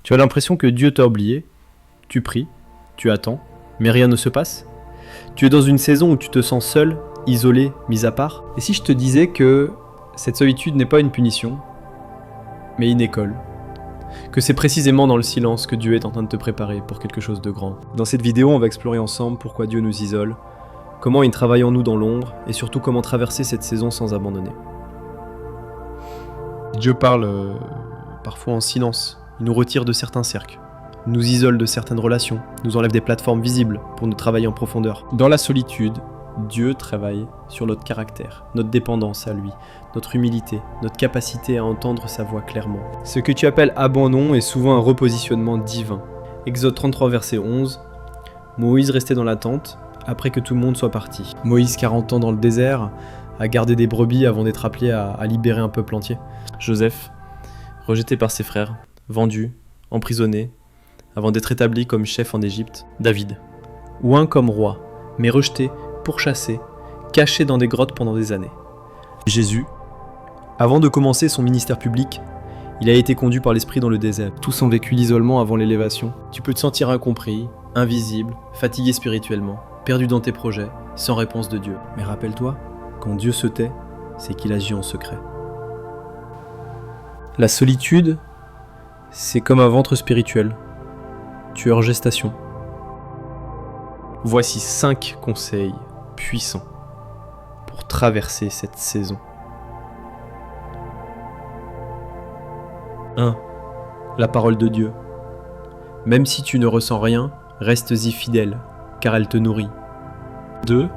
Tu as l'impression que Dieu t'a oublié, tu pries, tu attends, mais rien ne se passe. Tu es dans une saison où tu te sens seul, isolé, mis à part. Et si je te disais que cette solitude n'est pas une punition, mais une école, que c'est précisément dans le silence que Dieu est en train de te préparer pour quelque chose de grand. Dans cette vidéo, on va explorer ensemble pourquoi Dieu nous isole, comment il travaille en nous dans l'ombre, et surtout comment traverser cette saison sans abandonner. Dieu parle parfois en silence, il nous retire de certains cercles, nous isole de certaines relations, nous enlève des plateformes visibles pour nous travailler en profondeur. Dans la solitude, Dieu travaille sur notre caractère, notre dépendance à lui, notre humilité, notre capacité à entendre sa voix clairement. Ce que tu appelles abandon est souvent un repositionnement divin. Exode 33 verset 11, Moïse restait dans la tente après que tout le monde soit parti. Moïse, 40 ans dans le désert, a gardé des brebis avant d'être appelé à libérer un peuple entier. Joseph, rejeté par ses frères, vendu, emprisonné, avant d'être établi comme chef en Égypte. David, oint comme roi, mais rejeté, pourchassé, caché dans des grottes pendant des années. Jésus, avant de commencer son ministère public, il a été conduit par l'Esprit dans le désert. Tous ont vécu l'isolement avant l'élévation. Tu peux te sentir incompris, invisible, fatigué spirituellement, perdu dans tes projets, sans réponse de Dieu. Mais rappelle-toi, quand Dieu se tait, c'est qu'il agit en secret. La solitude, c'est comme un ventre spirituel. Tu es en gestation. Voici 5 conseils puissants pour traverser cette saison. 1. La parole de Dieu. Même si tu ne ressens rien, restes-y fidèle, car elle te nourrit. 2.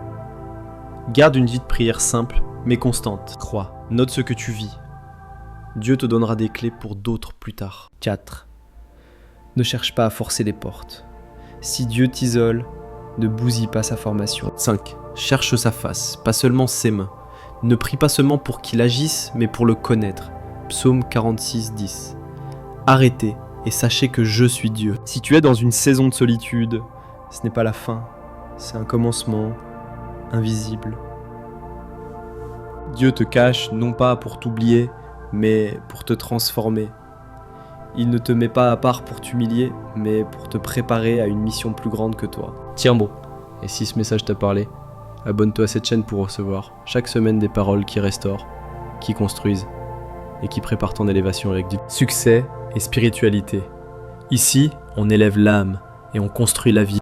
Garde une vie de prière simple, mais constante. Crois, note ce que tu vis. Dieu te donnera des clés pour d'autres plus tard. 4. Ne cherche pas à forcer les portes. Si Dieu t'isole, ne bousille pas sa formation. 5. Cherche sa face, pas seulement ses mains. Ne prie pas seulement pour qu'il agisse, mais pour le connaître. Psaume 46, 10. Arrêtez et sachez que je suis Dieu. Si tu es dans une saison de solitude, ce n'est pas la fin, c'est un commencement invisible. Dieu te cache non pas pour t'oublier, mais pour te transformer. Il ne te met pas à part pour t'humilier, mais pour te préparer à une mission plus grande que toi. Tiens bon, et si ce message t'a parlé, abonne-toi à cette chaîne pour recevoir chaque semaine des paroles qui restaurent, qui construisent et qui préparent ton élévation avec du succès et spiritualité. Ici, on élève l'âme et on construit la vie.